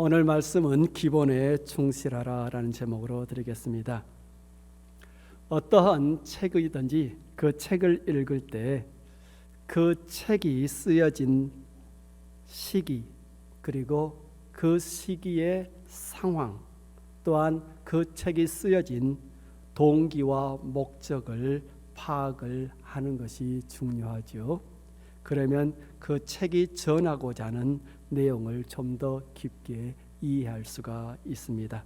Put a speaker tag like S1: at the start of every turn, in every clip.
S1: 오늘 말씀은 기본에 충실하라라는 제목으로 드리겠습니다. 어떠한 책이든지 그 책을 읽을 때 그 책이 쓰여진 시기, 그리고 그 시기의 상황, 또한 그 책이 쓰여진 동기와 목적을 파악을 하는 것이 중요하죠. 그러면 그 책이 전하고자 하는 내용을 좀 더 깊게 이해할 수가 있습니다.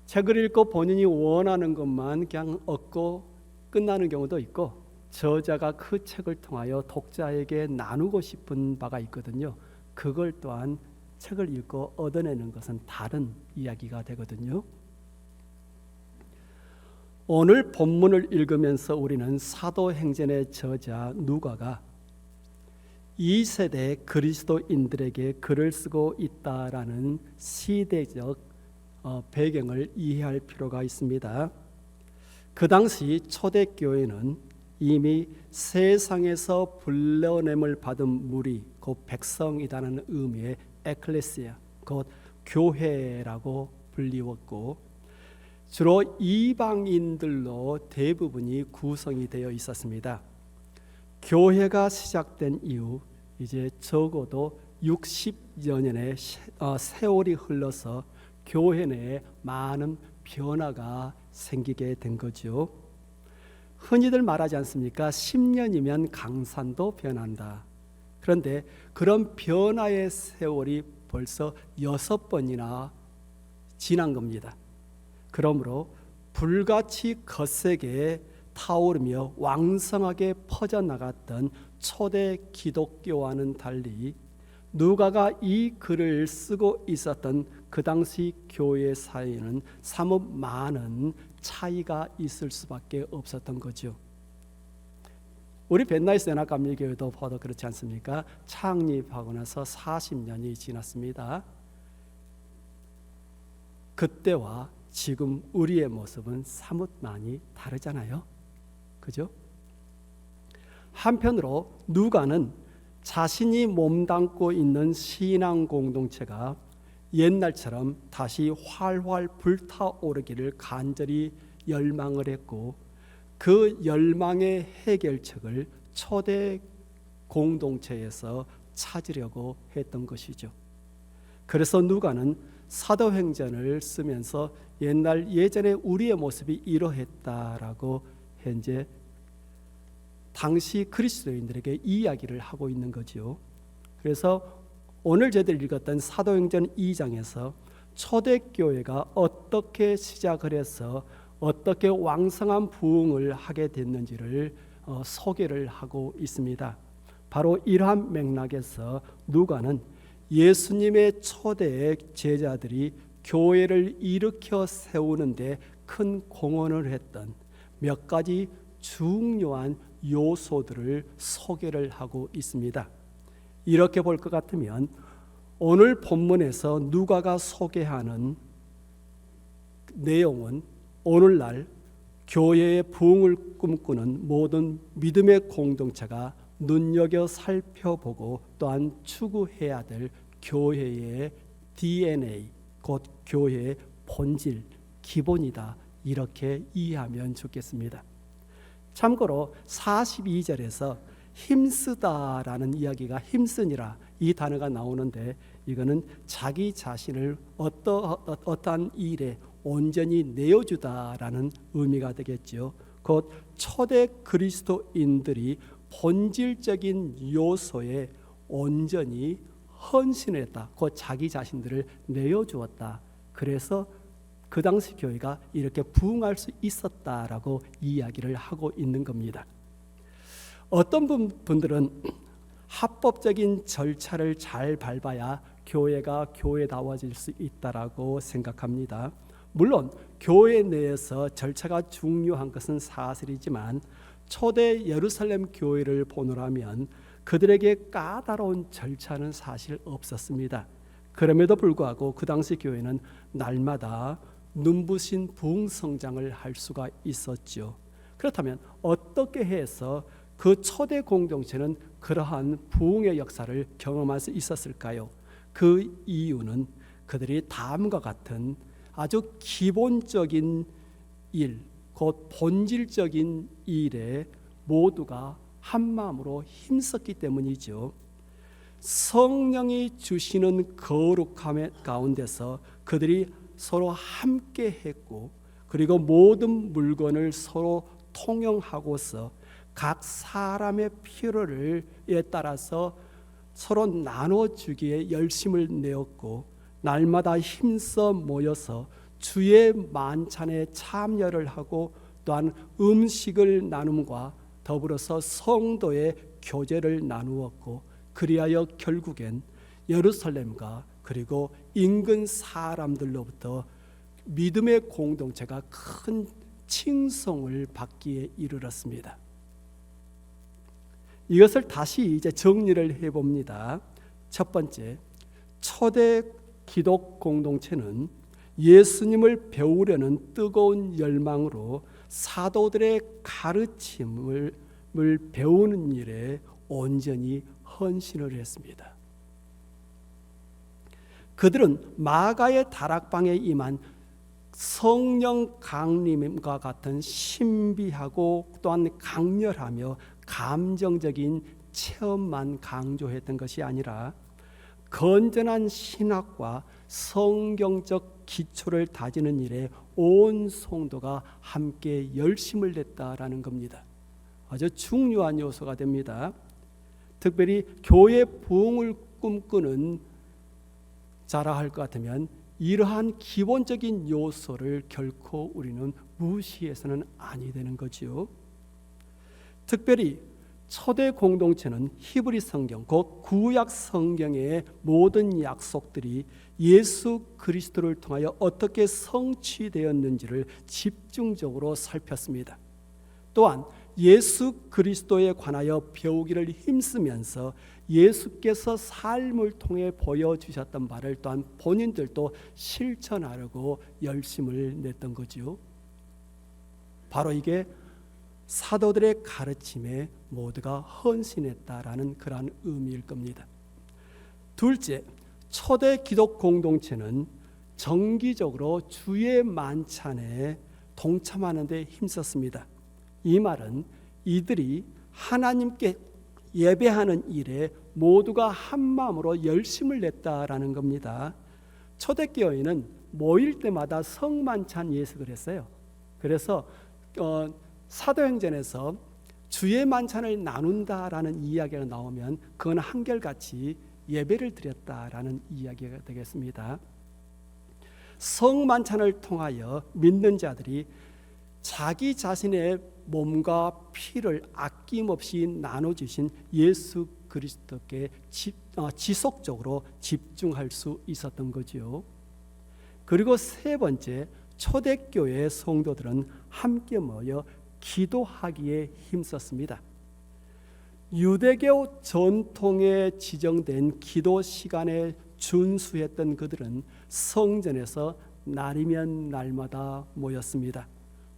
S1: 책을 읽고 본인이 원하는 것만 그냥 얻고 끝나는 경우도 있고, 저자가 그 책을 통하여 독자에게 나누고 싶은 바가 있거든요. 그걸 또한 책을 읽고 얻어내는 것은 다른 이야기가 되거든요. 오늘 본문을 읽으면서 우리는 사도행전의 저자 누가가 이 세대 그리스도인들에게 글을 쓰고 있다라는 시대적 배경을 이해할 필요가 있습니다. 그 당시 초대교회는 이미 세상에서 불러냄을 받은 무리, 곧 백성이라는 의미의 에클레시아, 곧 교회라고 불리웠고, 주로 이방인들로 대부분이 구성이 되어 있었습니다. 교회가 시작된 이후 이제 적어도 60여 년의 세월이 흘러서 교회 내에 많은 변화가 생기게 된 거죠. 흔히들 말하지 않습니까? 10년이면 강산도 변한다. 그런데 그런 변화의 세월이 벌써 6번이나 지난 겁니다. 그러므로 불같이 거세게 타오르며 왕성하게 퍼져나갔던 초대 기독교와는 달리 누가가 이 글을 쓰고 있었던 그 당시 교회 사이에는 사뭇 많은 차이가 있을 수밖에 없었던 거죠. 우리 벤나이스 연합감리교회도 봐도 그렇지 않습니까? 창립하고 나서 40년이 지났습니다. 그때와 지금 우리의 모습은 사뭇 많이 다르잖아요. 그죠? 한편으로 누가는 자신이 몸담고 있는 신앙 공동체가 옛날처럼 다시 활활 불타오르기를 간절히 열망을 했고, 그 열망의 해결책을 초대 공동체에서 찾으려고 했던 것이죠. 그래서 누가는 사도행전을 쓰면서 예전에 우리의 모습이 이러했다라고 현재 당시 그리스도인들에게 이야기를 하고 있는 거죠. 그래서 오늘 저희들이 읽었던 사도행전 2장에서 초대교회가 어떻게 시작을 해서 어떻게 왕성한 부흥을 하게 됐는지를 소개를 하고 있습니다. 바로 이러한 맥락에서 누가는 예수님의 초대 제자들이 교회를 일으켜 세우는데 큰 공헌을 했던 몇 가지 중요한 요소들을 소개를 하고 있습니다. 이렇게 볼 것 같으면 오늘 본문에서 누가가 소개하는 내용은 오늘날 교회의 부흥을 꿈꾸는 모든 믿음의 공동체가 눈여겨 살펴보고 또한 추구해야 될 교회의 DNA, 곧 교회의 본질, 기본이다, 이렇게 이해하면 좋겠습니다. 참고로 42절에서 힘쓰다라는 이야기가 힘쓰니라 이 단어가 나오는데, 이거는 자기 자신을 어떠한 일에 온전히 내어주다라는 의미가 되겠죠. 곧 초대 그리스도인들이 본질적인 요소에 온전히 헌신했다, 곧 자기 자신들을 내어주었다. 그래서 그 당시 교회가 이렇게 부흥할 수 있었다라고 이야기를 하고 있는 겁니다. 어떤 분들은 합법적인 절차를 잘 밟아야 교회가 교회다워질 수 있다라고 생각합니다. 물론 교회 내에서 절차가 중요한 것은 사실이지만 초대 예루살렘 교회를 보노라면 그들에게 까다로운 절차는 사실 없었습니다. 그럼에도 불구하고 그 당시 교회는 날마다 눈부신 부흥 성장을 할 수가 있었죠. 그렇다면 어떻게 해서 그 초대 공동체는 그러한 부흥의 역사를 경험할 수 있었을까요? 그 이유는 그들이 다음과 같은 아주 기본적인 일, 곧 본질적인 일에 모두가 한마음으로 힘썼기 때문이죠. 성령이 주시는 거룩함 가운데서 그들이 서로 함께 했고, 그리고 모든 물건을 서로 통용하고서 각 사람의 필요에 따라서 서로 나눠주기에 열심을 내었고, 날마다 힘써 모여서 주의 만찬에 참여를 하고, 또한 음식을 나눔과 더불어서 성도의 교제를 나누었고, 그리하여 결국엔 예루살렘과 그리고 인근 사람들로부터 믿음의 공동체가 큰 칭송을 받기에 이르렀습니다. 이것을 다시 이제 정리를 해봅니다. 첫 번째, 초대 기독 공동체는 예수님을 배우려는 뜨거운 열망으로 사도들의 가르침을 배우는 일에 온전히 헌신을 했습니다. 그들은 마가의 다락방에 임한 성령 강림과 같은 신비하고 또한 강렬하며 감정적인 체험만 강조했던 것이 아니라 건전한 신학과 성경적 기초를 다지는 일에 온 성도가 함께 열심을 냈다라는 겁니다. 아주 중요한 요소가 됩니다. 특별히 교회 부흥을 꿈꾸는 자라 할 것 같으면 이러한 기본적인 요소를 결코 우리는 무시해서는 아니 되는 거지요. 특별히 초대 공동체는 히브리 성경, 곧 구약 성경의 모든 약속들이 예수 그리스도를 통하여 어떻게 성취되었는지를 집중적으로 살폈습니다. 또한 예수 그리스도에 관하여 배우기를 힘쓰면서 예수께서 삶을 통해 보여주셨던 바를 또한 본인들도 실천하려고 열심을 냈던 거지요. 바로 이게 사도들의 가르침에 모두가 헌신했다라는 그러한 의미일 겁니다. 둘째, 초대 기독 공동체는 정기적으로 주의 만찬에 동참하는 데 힘썼습니다. 이 말은 이들이 하나님께 예배하는 일에 모두가 한 마음으로 열심을 냈다라는 겁니다. 초대교회는 모일 때마다 성만찬 예식을 했어요. 그래서 사도행전에서 주의 만찬을 나눈다라는 이야기가 나오면 그건 한결같이 예배를 드렸다라는 이야기가 되겠습니다. 성만찬을 통하여 믿는 자들이 자기 자신의 몸과 피를 아낌없이 나눠주신 예수 그리스도께 지속적으로 집중할 수 있었던 거지요. 그리고 세 번째, 초대교회의 성도들은 함께 모여 기도하기에 힘썼습니다. 유대교 전통에 지정된 기도 시간에 준수했던 그들은 성전에서 날이면 날마다 모였습니다.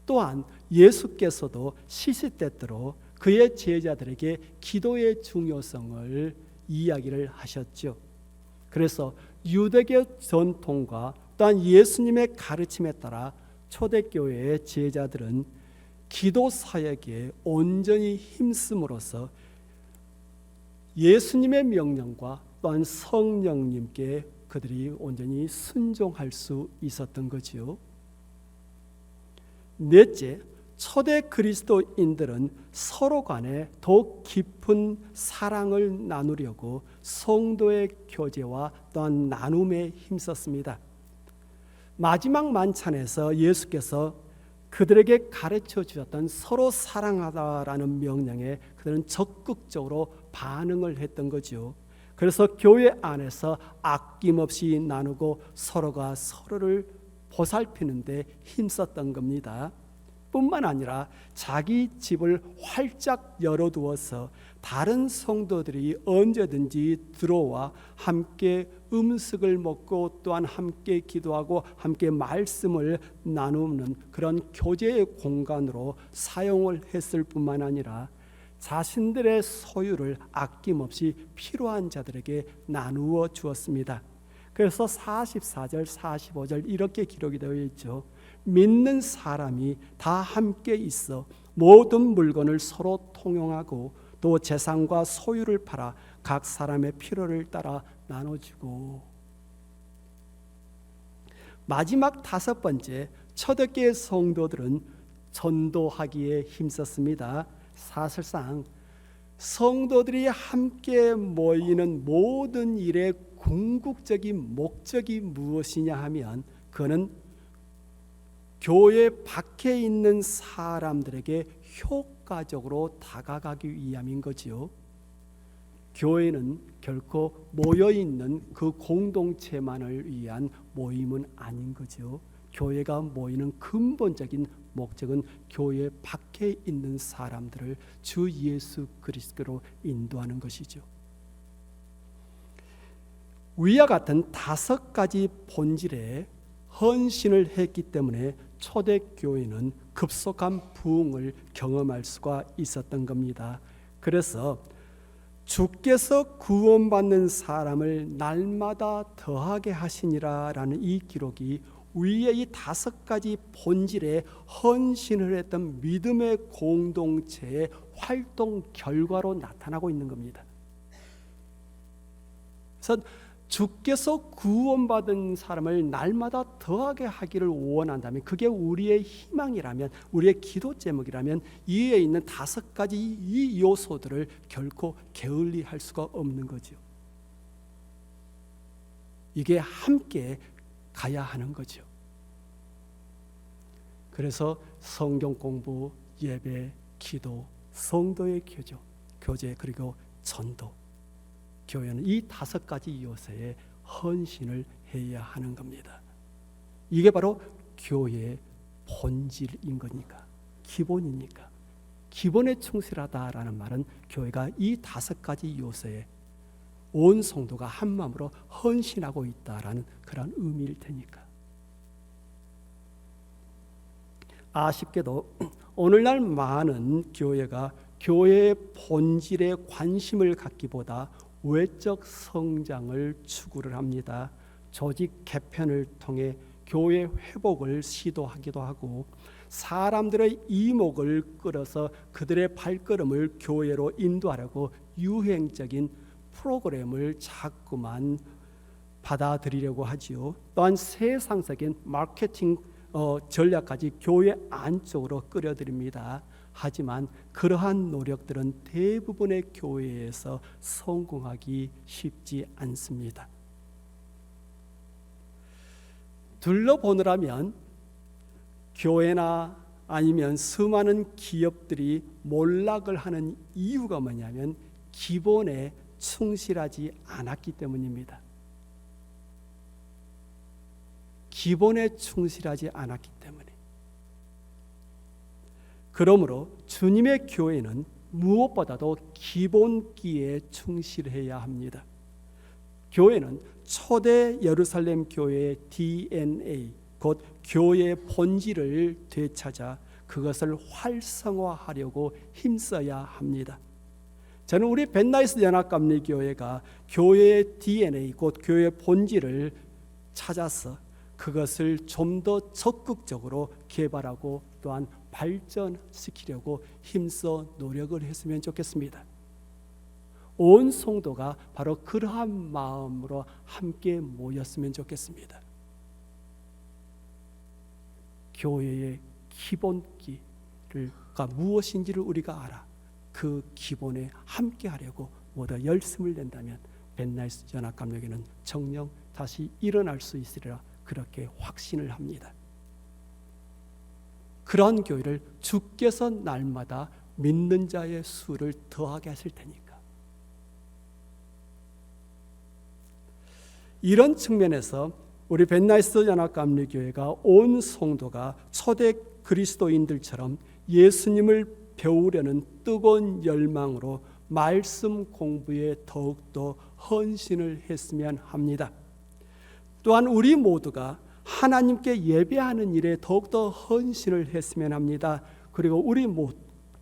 S1: 또한 예수께서도 시시때때로 그의 제자들에게 기도의 중요성을 이야기를 하셨죠. 그래서 유대교 전통과 또한 예수님의 가르침에 따라 초대교회의 제자들은 기도 사역에 온전히 힘쓰므로써 예수님의 명령과 또한 성령님께 그들이 온전히 순종할 수 있었던 거지요. 넷째, 초대 그리스도인들은 서로 간에 더 깊은 사랑을 나누려고 성도의 교제와 또한 나눔에 힘썼습니다. 마지막 만찬에서 예수께서 그들에게 가르쳐 주셨던 서로 사랑하다라는 명령에 그들은 적극적으로 반응을 했던 거죠. 그래서 교회 안에서 아낌없이 나누고 서로가 서로를 보살피는 데 힘썼던 겁니다. 뿐만 아니라 자기 집을 활짝 열어두어서 다른 성도들이 언제든지 들어와 함께 음식을 먹고 또한 함께 기도하고 함께 말씀을 나누는 그런 교제의 공간으로 사용을 했을 뿐만 아니라 자신들의 소유를 아낌없이 필요한 자들에게 나누어 주었습니다. 그래서 44절, 45절 이렇게 기록이 되어 있죠. 믿는 사람이 다 함께 있어 모든 물건을 서로 통용하고 또 재산과 소유를 팔아 각 사람의 필요를 따라 나눠주고. 마지막 5번째, 초대교회 성도들은 전도하기에 힘썼습니다. 사실상 성도들이 함께 모이는 모든 일의 궁극적인 목적이 무엇이냐 하면 그는 교회 밖에 있는 사람들에게 효과적으로 다가가기 위함인 거지요. 교회는 결코 모여있는 그 공동체만을 위한 모임은 아닌 거죠. 교회가 모이는 근본적인 목적은 교회 밖에 있는 사람들을 주 예수 그리스도로 인도하는 것이죠. 위와 같은 5가지 본질에 헌신을 했기 때문에 초대교회는 급속한 부흥을 경험할 수가 있었던 겁니다. 그래서 주께서 구원받는 사람을 날마다 더하게 하시니라 라는 이 기록이 위에 이 5가지 본질에 헌신을 했던 믿음의 공동체의 활동 결과로 나타나고 있는 겁니다. 그래서 주께서 구원받은 사람을 날마다 더하게 하기를 원한다면, 그게 우리의 희망이라면, 우리의 기도 제목이라면 이에 있는 5가지 이 요소들을 결코 게을리할 수가 없는 거죠. 이게 함께 가야 하는 거죠. 그래서 성경 공부, 예배, 기도, 성도의 교제 그리고 전도, 교회는 이 5가지 요소에 헌신을 해야 하는 겁니다. 이게 바로 교회의 본질인 거니까, 기본이니까. 기본에 충실하다라는 말은 교회가 이 5가지 요소에 온 성도가 한 마음으로 헌신하고 있다라는 그런 의미일 테니까. 아쉽게도 오늘날 많은 교회가 교회의 본질에 관심을 갖기보다 외적 성장을 추구를 합니다. 조직 개편을 통해 교회 회복을 시도하기도 하고, 사람들의 이목을 끌어서 그들의 발걸음을 교회로 인도하려고 유행적인 프로그램을 자꾸만 받아들이려고 하지요. 또한 세상적인 마케팅 전략까지 교회 안쪽으로 끌어들입니다. 하지만 그러한 노력들은 대부분의 교회에서 성공하기 쉽지 않습니다. 둘러보느라면 교회나 아니면 수많은 기업들이 몰락을 하는 이유가 뭐냐면 기본에 충실하지 않았기 때문입니다. 기본에 충실하지 않았기 때문에. 그러므로 주님의 교회는 무엇보다도 기본기에 충실해야 합니다. 교회는 초대 예루살렘 교회의 DNA, 곧 교회의 본질을 되찾아 그것을 활성화하려고 힘써야 합니다. 저는 우리 벤나이스 연합감리교회가 교회의 DNA, 곧 교회의 본질을 찾아서 그것을 좀 더 적극적으로 개발하고 또한 발전시키려고 힘써 노력을 했으면 좋겠습니다. 온 성도가 바로 그러한 마음으로 함께 모였으면 좋겠습니다. 교회의 기본기가 무엇인지를 우리가 알아 그 기본에 함께 하려고 모두 열심을 낸다면 벤나이스 연합감리교회는 정녕 다시 일어날 수 있으리라 그렇게 확신을 합니다. 그러한 교회를 주께서 날마다 믿는 자의 수를 더하게 하실 테니까. 이런 측면에서 우리 벤나이스 연합감리교회가 온 성도가 초대 그리스도인들처럼 예수님을 배우려는 뜨거운 열망으로 말씀 공부에 더욱더 헌신을 했으면 합니다. 또한 우리 모두가 하나님께 예배하는 일에 더욱더 헌신을 했으면 합니다. 그리고 우리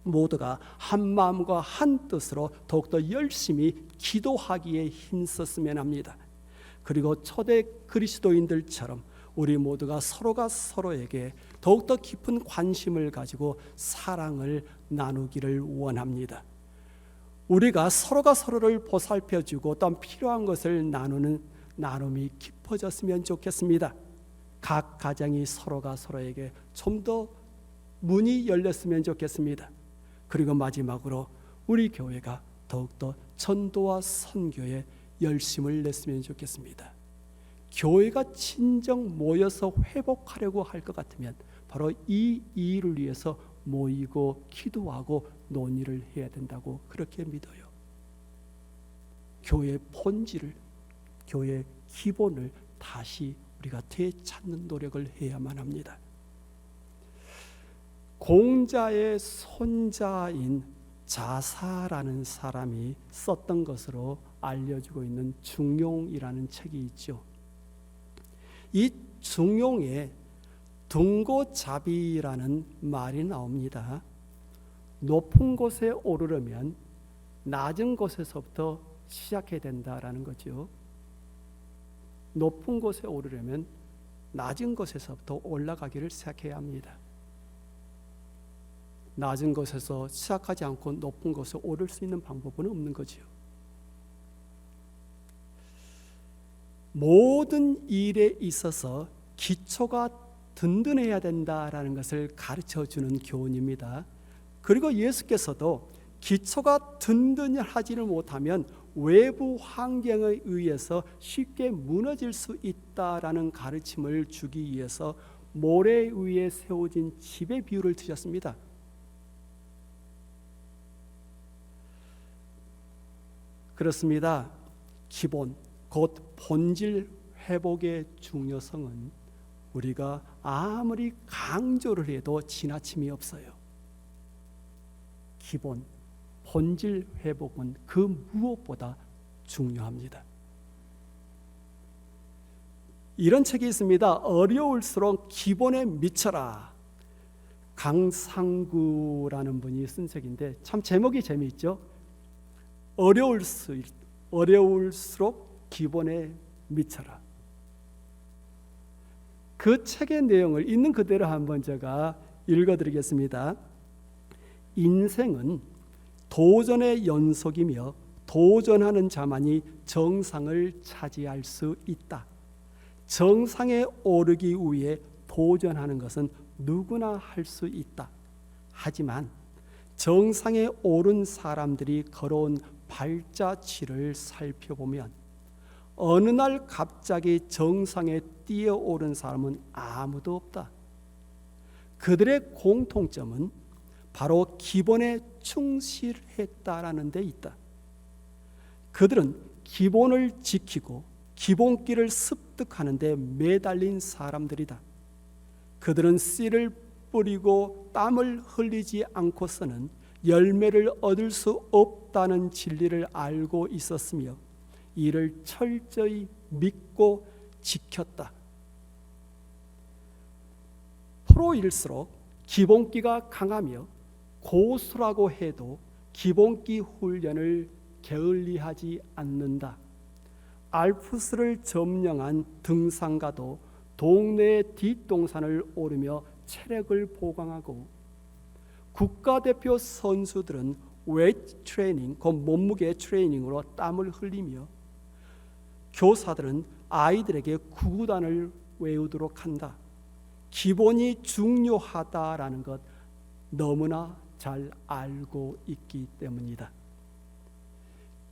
S1: 모두가 한 마음과 한 뜻으로 더욱더 열심히 기도하기에 힘썼으면 합니다. 그리고 초대 그리스도인들처럼 우리 모두가 서로가 서로에게 더욱더 깊은 관심을 가지고 사랑을 나누기를 원합니다. 우리가 서로가 서로를 보살펴주고 또한 필요한 것을 나누는 나눔이 깊어졌으면 좋겠습니다. 각 가정이 서로가 서로에게 좀 더 문이 열렸으면 좋겠습니다. 그리고 마지막으로 우리 교회가 더욱더 전도와 선교에 열심을 냈으면 좋겠습니다. 교회가 진정 모여서 회복하려고 할 것 같으면 바로 이 일을 위해서 모이고 기도하고 논의를 해야 된다고 그렇게 믿어요. 교회의 본질을, 교회의 기본을 다시 우리가 되찾는 노력을 해야만 합니다. 공자의 손자인 자사라는 사람이 썼던 것으로 알려지고 있는 중용이라는 책이 있죠. 이 중용에 등고잡이라는 말이 나옵니다. 높은 곳에 오르려면 낮은 곳에서부터 시작해야 된다라는 거죠. 높은 곳에 오르려면 낮은 곳에서부터 올라가기를 시작해야 합니다. 낮은 곳에서 시작하지 않고 높은 곳에 오를 수 있는 방법은 없는 거죠. 모든 일에 있어서 기초가 든든해야 된다라는 것을 가르쳐주는 교훈입니다. 그리고 예수께서도 기초가 든든하지를 못하면 외부 환경에 의해서 쉽게 무너질 수 있다라는 가르침을 주기 위해서 모래 위에 세워진 집의 비유를 드렸습니다. 그렇습니다. 기본, 곧 본질 회복의 중요성은 우리가 아무리 강조를 해도 지나침이 없어요. 기본, 본질 회복은 그 무엇보다 중요합니다. 이런 책이 있습니다. 어려울수록 기본에 미쳐라. 강상구라는 분이 쓴 책인데 참 제목이 재미있죠. 어려울수록 기본에 미쳐라. 그 책의 내용을 있는 그대로 한번 제가 읽어드리겠습니다. 인생은 도전의 연속이며 도전하는 자만이 정상을 차지할 수 있다. 정상에 오르기 위해 도전하는 것은 누구나 할 수 있다. 하지만 정상에 오른 사람들이 걸어온 발자취를 살펴보면 어느 날 갑자기 정상에 뛰어오른 사람은 아무도 없다. 그들의 공통점은 바로 기본에 충실했다라는 데 있다. 그들은 기본을 지키고 기본기를 습득하는 데 매달린 사람들이다. 그들은 씨를 뿌리고 땀을 흘리지 않고서는 열매를 얻을 수 없다는 진리를 알고 있었으며 이를 철저히 믿고 지켰다. 프로일수록 기본기가 강하며 고수라고 해도 기본기 훈련을 게을리하지 않는다. 알프스를 점령한 등산가도 동네의 뒷동산을 오르며 체력을 보강하고 국가대표 선수들은 웨이트 트레이닝, 그 몸무게 트레이닝으로 땀을 흘리며 교사들은 아이들에게 구구단을 외우도록 한다. 기본이 중요하다라는 것 너무나 잘 알고 있기 때문이다.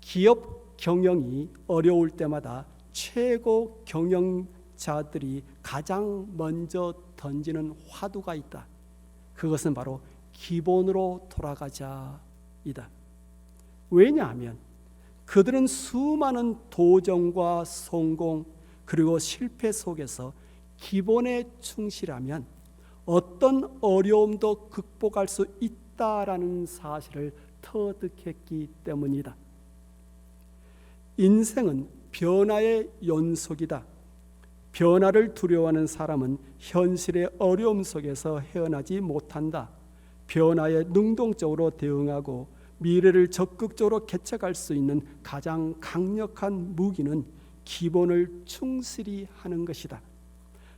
S1: 기업 경영이 어려울 때마다 최고 경영자들이 가장 먼저 던지는 화두가 있다. 그것은 바로 기본으로 돌아가자이다. 왜냐하면 그들은 수많은 도전과 성공 그리고 실패 속에서 기본에 충실하면 어떤 어려움도 극복할 수 있다라는 사실을 터득했기 때문이다. 인생은 변화의 연속이다. 변화를 두려워하는 사람은 현실의 어려움 속에서 헤어나지 못한다. 변화에 능동적으로 대응하고 미래를 적극적으로 개척할 수 있는 가장 강력한 무기는 기본을 충실히 하는 것이다.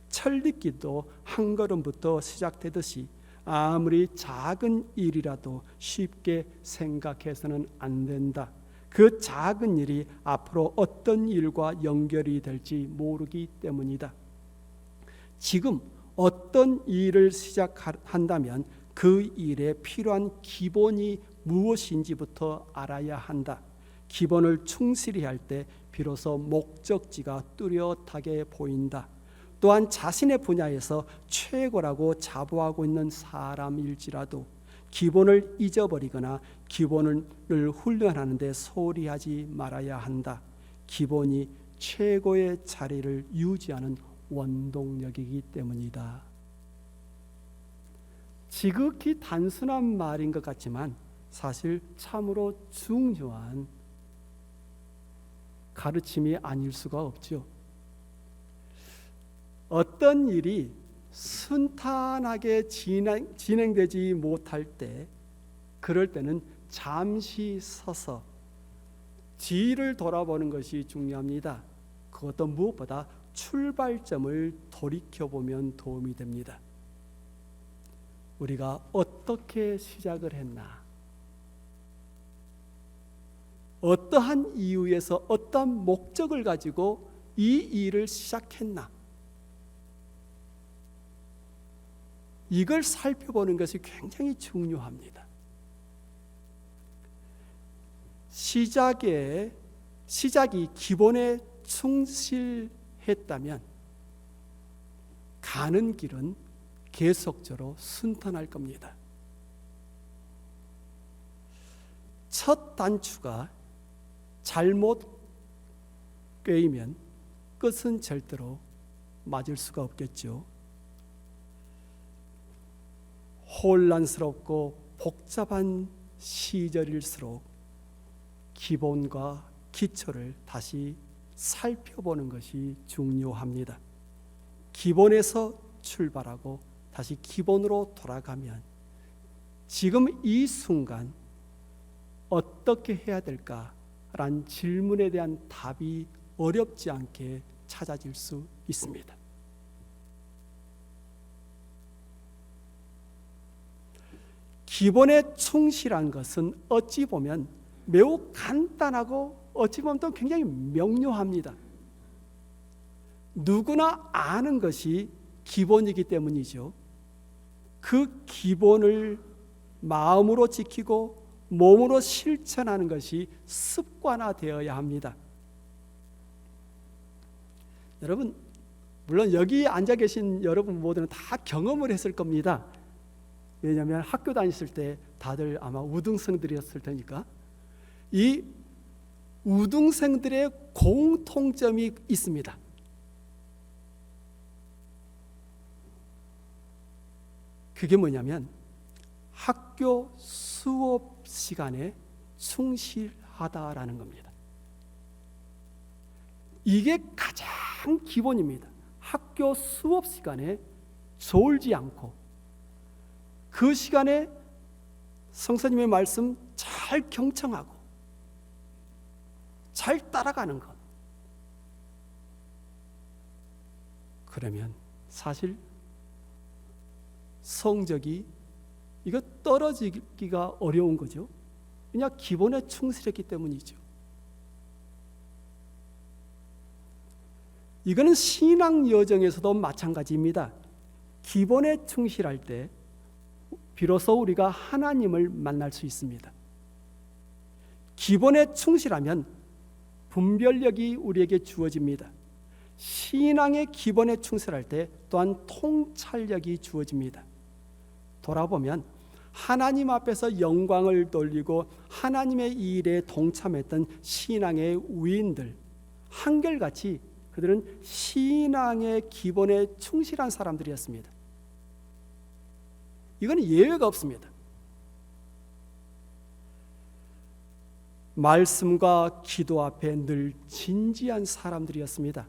S1: 철립기도 한 걸음부터 시작되듯이 아무리 작은 일이라도 쉽게 생각해서는 안 된다. 그 작은 일이 앞으로 어떤 일과 연결이 될지 모르기 때문이다. 지금 어떤 일을 시작한다면 그 일에 필요한 기본이 무엇인지부터 알아야 한다. 기본을 충실히 할 때 비로소 목적지가 뚜렷하게 보인다. 또한 자신의 분야에서 최고라고 자부하고 있는 사람일지라도 기본을 잊어버리거나 기본을 훈련하는 데 소홀히 하지 말아야 한다. 기본이 최고의 자리를 유지하는 원동력이기 때문이다. 지극히 단순한 말인 것 같지만 사실 참으로 중요한 가르침이 아닐 수가 없죠. 어떤 일이 순탄하게 진행되지 못할 때, 그럴 때는 잠시 서서 뒤를 돌아보는 것이 중요합니다. 그것도 무엇보다 출발점을 돌이켜보면 도움이 됩니다. 우리가 어떻게 시작을 했나? 어떠한 이유에서 어떤 목적을 가지고 이 일을 시작했나? 이걸 살펴보는 것이 굉장히 중요합니다. 시작이 기본에 충실했다면 가는 길은 계속적으로 순탄할 겁니다. 첫 단추가 잘못 꿰이면 끝은 절대로 맞을 수가 없겠죠. 혼란스럽고 복잡한 시절일수록 기본과 기초를 다시 살펴보는 것이 중요합니다. 기본에서 출발하고 다시 기본으로 돌아가면 지금 이 순간 어떻게 해야 될까라는 질문에 대한 답이 어렵지 않게 찾아질 수 있습니다. 기본에 충실한 것은 어찌 보면 매우 간단하고 어찌 보면 또 굉장히 명료합니다. 누구나 아는 것이 기본이기 때문이죠. 그 기본을 마음으로 지키고 몸으로 실천하는 것이 습관화되어야 합니다. 여러분, 물론 여기 앉아 계신 여러분 모두는 다 경험을 했을 겁니다. 왜냐하면 학교 다녔을 때 다들 아마 우등생들이었을 테니까. 이 우등생들의 공통점이 있습니다. 그게 뭐냐면 학교 수업 시간에 충실하다라는 겁니다. 이게 가장 기본입니다. 학교 수업 시간에 졸지 않고 그 시간에 성사님의 말씀 잘 경청하고 잘 따라가는 것. 그러면 사실 성적이 이거 떨어지기가 어려운 거죠. 그냥 기본에 충실했기 때문이죠. 이거는 신앙 여정에서도 마찬가지입니다. 기본에 충실할 때 비로소 우리가 하나님을 만날 수 있습니다. 기본에 충실하면 분별력이 우리에게 주어집니다. 신앙의 기본에 충실할 때 또한 통찰력이 주어집니다. 돌아보면 하나님 앞에서 영광을 돌리고 하나님의 일에 동참했던 신앙의 위인들, 한결같이 그들은 신앙의 기본에 충실한 사람들이었습니다. 이건 예외가 없습니다. 말씀과 기도 앞에 늘 진지한 사람들이었습니다.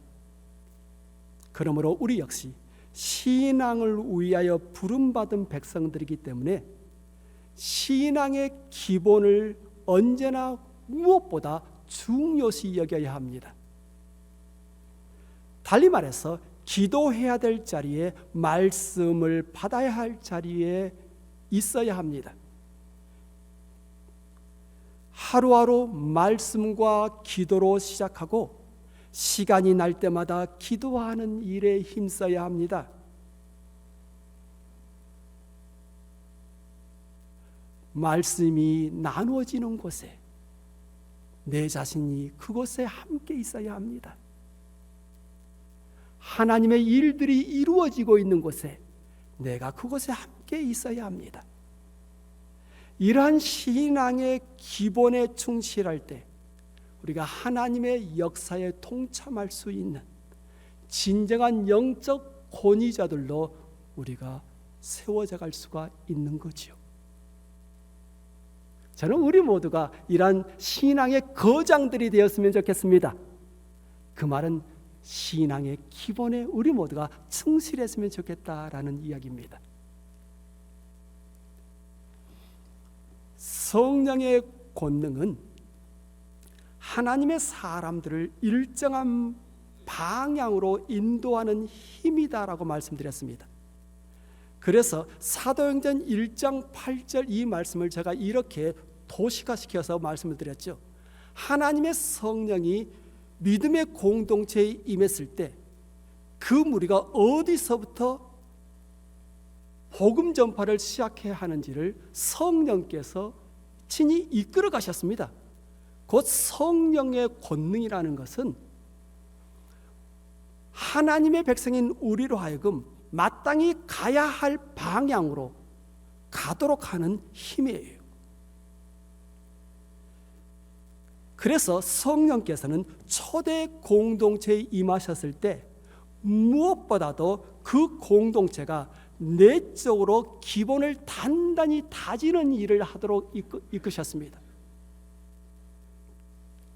S1: 그러므로 우리 역시 신앙을 위하여 부름받은 백성들이기 때문에 신앙의 기본을 언제나 무엇보다 중요시 여겨야 합니다. 달리 말해서 기도해야 될 자리에 말씀을 받아야 할 자리에 있어야 합니다. 하루하루 말씀과 기도로 시작하고 시간이 날 때마다 기도하는 일에 힘써야 합니다. 말씀이 나누어지는 곳에 내 자신이 그곳에 함께 있어야 합니다. 하나님의 일들이 이루어지고 있는 곳에 내가 그곳에 함께 있어야 합니다. 이러한 신앙의 기본에 충실할 때 우리가 하나님의 역사에 동참할 수 있는 진정한 영적 권위자들로 우리가 세워져 갈 수가 있는 거지요. 저는 우리 모두가 이러한 신앙의 거장들이 되었으면 좋겠습니다. 그 말은 신앙의 기본에 우리 모두가 충실했으면 좋겠다라는 이야기입니다. 성령의 권능은 하나님의 사람들을 일정한 방향으로 인도하는 힘이다라고 말씀드렸습니다. 그래서 사도행전 1장 8절 이 말씀을 제가 이렇게 도식화시켜서 말씀을 드렸죠. 하나님의 성령이 믿음의 공동체에 임했을 때 그 무리가 어디서부터 복음 전파를 시작해야 하는지를 성령께서 친히 이끌어 가셨습니다. 곧 성령의 권능이라는 것은 하나님의 백성인 우리로 하여금 마땅히 가야 할 방향으로 가도록 하는 힘이에요. 그래서 성령께서는 초대 공동체에 임하셨을 때 무엇보다도 그 공동체가 내적으로 기본을 단단히 다지는 일을 하도록 이끄셨습니다.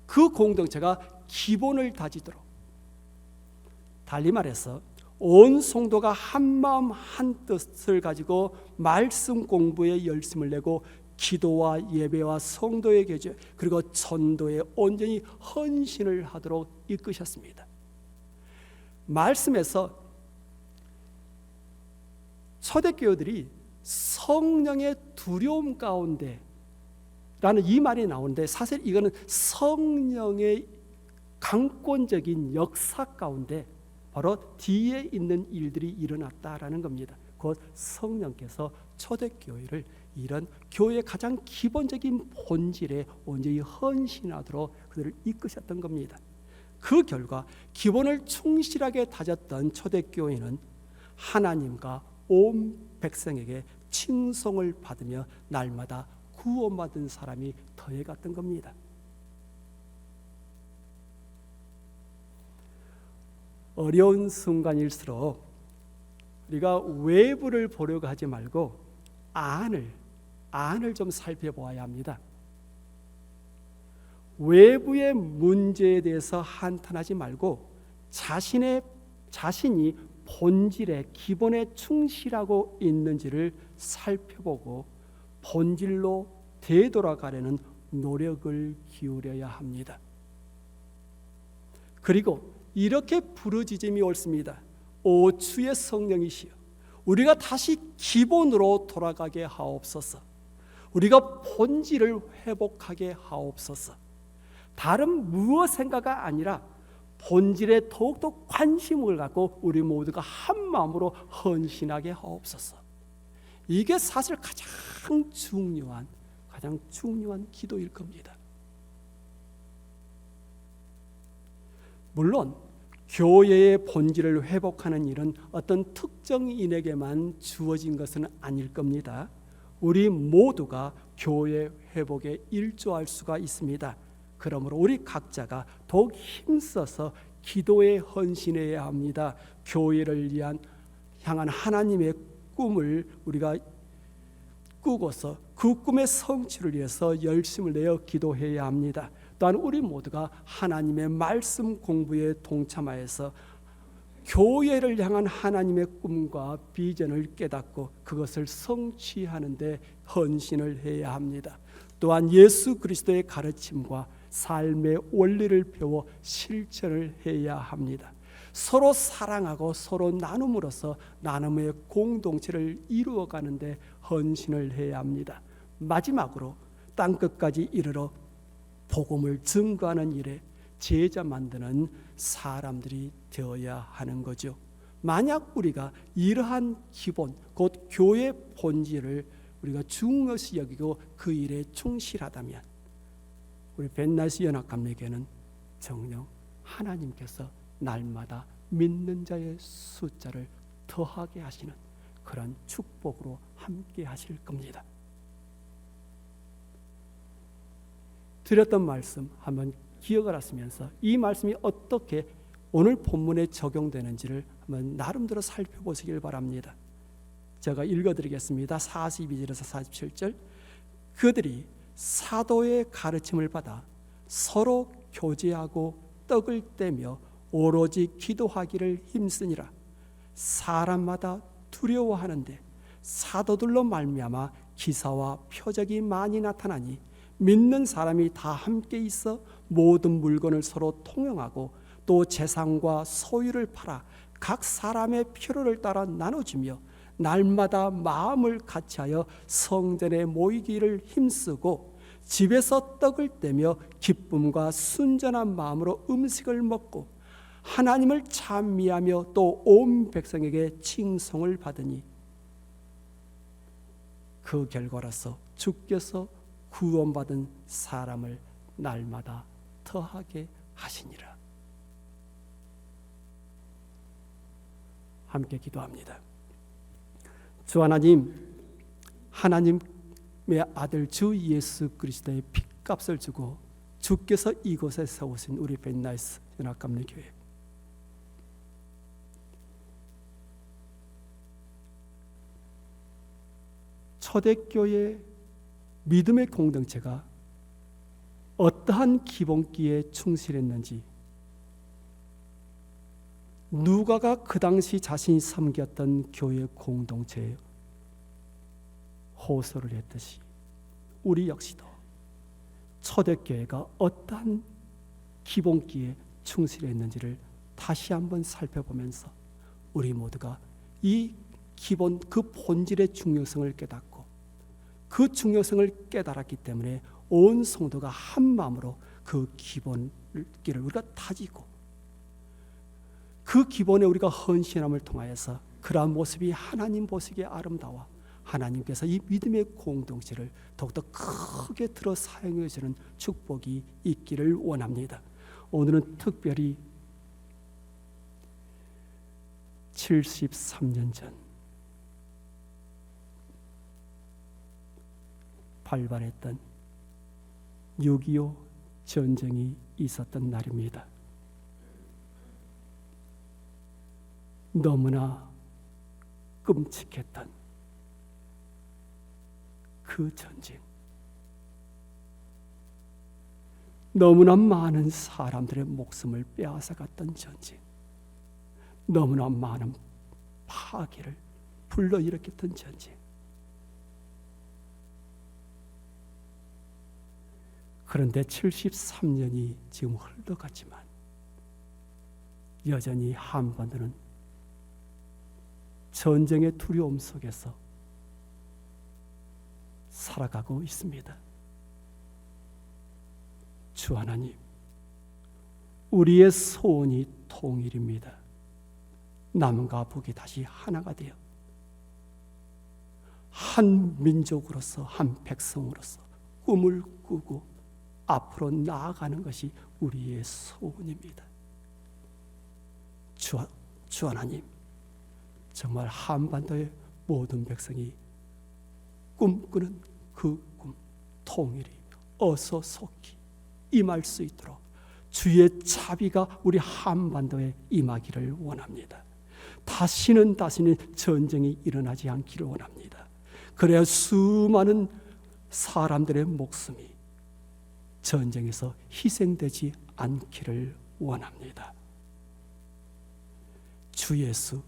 S1: 그 공동체가 기본을 다지도록, 달리 말해서 온 성도가 한 마음 한 뜻을 가지고 말씀 공부에 열심을 내고 기도와 예배와 성도의 교제 그리고 전도에 온전히 헌신을 하도록 이끄셨습니다. 말씀에서 초대교회들이 성령의 두려움 가운데 라는 이 말이 나오는데 사실 이거는 성령의 강권적인 역사 가운데 바로 뒤에 있는 일들이 일어났다라는 겁니다. 곧 성령께서 초대교회를 이런 교회의 가장 기본적인 본질에 온전히 헌신하도록 그들을 이끄셨던 겁니다. 그 결과 기본을 충실하게 다졌던 초대교회는 하나님과 온 백성에게 칭송을 받으며 날마다 구원받은 사람이 더해갔던 겁니다. 어려운 순간일수록 우리가 외부를 보려고 하지 말고 안을 좀 살펴보아야 합니다. 외부의 문제에 대해서 한탄하지 말고 자신이 본질의 기본에 충실하고 있는지를 살펴보고 본질로 되돌아가려는 노력을 기울여야 합니다. 그리고 이렇게 부르짖음이 옳습니다. 오 주의 성령이시여 우리가 다시 기본으로 돌아가게 하옵소서. 우리가 본질을 회복하게 하옵소서. 다른 무엇인가가 아니라 본질에 더욱더 관심을 갖고 우리 모두가 한 마음으로 헌신하게 하옵소서. 이게 사실 가장 중요한 기도일 겁니다. 물론 교회의 본질을 회복하는 일은 어떤 특정인에게만 주어진 것은 아닐 겁니다. 우리 모두가 교회 회복에 일조할 수가 있습니다. 그러므로 우리 각자가 더욱 힘써서 기도에 헌신해야 합니다. 교회를 향한 하나님의 꿈을 우리가 꾸고서 그 꿈의 성취를 위해서 열심을 내어 기도해야 합니다. 또한 우리 모두가 하나님의 말씀 공부에 동참하여서 교회를 향한 하나님의 꿈과 비전을 깨닫고 그것을 성취하는 데 헌신을 해야 합니다. 또한 예수 그리스도의 가르침과 삶의 원리를 배워 실천을 해야 합니다. 서로 사랑하고 서로 나눔으로써 나눔의 공동체를 이루어가는 데 헌신을 해야 합니다. 마지막으로 땅끝까지 이르러 복음을 증거하는 일에 제자 만드는 사람들이 되어야 하는 거죠. 만약 우리가 이러한 기본, 곧 교회 본질을 우리가 중요시 여기고 그 일에 충실하다면 우리 벤나이스 연합감리교회는 정녕 하나님께서 날마다 믿는 자의 숫자를 더하게 하시는 그런 축복으로 함께 하실 겁니다. 드렸던 말씀 한번 기억을 하시면서 이 말씀이 어떻게 오늘 본문에 적용되는지를 한번 나름대로 살펴보시길 바랍니다. 제가 읽어드리겠습니다. 42절에서 47절. 그들이 사도의 가르침을 받아 서로 교제하고 떡을 떼며 오로지 기도하기를 힘쓰니라. 사람마다 두려워하는데 사도들로 말미암아 기사와 표적이 많이 나타나니 믿는 사람이 다 함께 있어 모든 물건을 서로 통용하고 또 재산과 소유를 팔아 각 사람의 필요를 따라 나눠주며 날마다 마음을 같이하여 성전에 모이기를 힘쓰고 집에서 떡을 떼며 기쁨과 순전한 마음으로 음식을 먹고 하나님을 찬미하며 또 온 백성에게 칭송을 받으니 그 결과로서 주께서 구원받은 사람을 날마다 더하게 하시니라. 함께 기도합니다. 주 하나님, 하나님의 아들 주 예수 그리스도의 핏값을 주고 주께서 이곳에 세우신 우리 벤나이스 연합감리교회, 초대교회 믿음의 공동체가 어떠한 기본기에 충실했는지, 누가가 그 당시 자신이 섬겼던 교회 공동체에 호소를 했듯이 우리 역시도 초대교회가 어떠한 기본기에 충실했는지를 다시 한번 살펴보면서 우리 모두가 이 기본, 그 본질의 중요성을 깨닫고 그 중요성을 깨달았기 때문에 온 성도가 한 마음으로 그 기본을 우리가 다지고 그 기본에 우리가 헌신함을 통하여서 그러한 모습이 하나님 보시기에 아름다워 하나님께서 이 믿음의 공동체를 더욱더 크게 들어 사용해 주는 축복이 있기를 원합니다. 오늘은 특별히 73년 전 발발했던 6.25 전쟁이 있었던 날입니다. 너무나 끔찍했던 그 전쟁, 너무나 많은 사람들의 목숨을 빼앗아갔던 전쟁, 너무나 많은 파괴를 불러일으켰던 전쟁. 그런데 73년이 지금 흘러갔지만 여전히 한반도는 전쟁의 두려움 속에서 살아가고 있습니다. 주 하나님, 우리의 소원이 통일입니다. 남과 북이 다시 하나가 되어 한 민족으로서, 한 백성으로서 꿈을 꾸고 앞으로 나아가는 것이 우리의 소원입니다. 주 하나님, 정말 한반도의 모든 백성이 꿈꾸는 그 꿈, 통일이 어서 속히 임할 수 있도록 주의 자비가 우리 한반도에 임하기를 원합니다. 다시는 전쟁이 일어나지 않기를 원합니다. 그래야 수많은 사람들의 목숨이 전쟁에서 희생되지 않기를 원합니다. 주 예수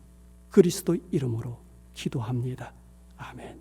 S1: 그리스도 이름으로 기도합니다. 아멘.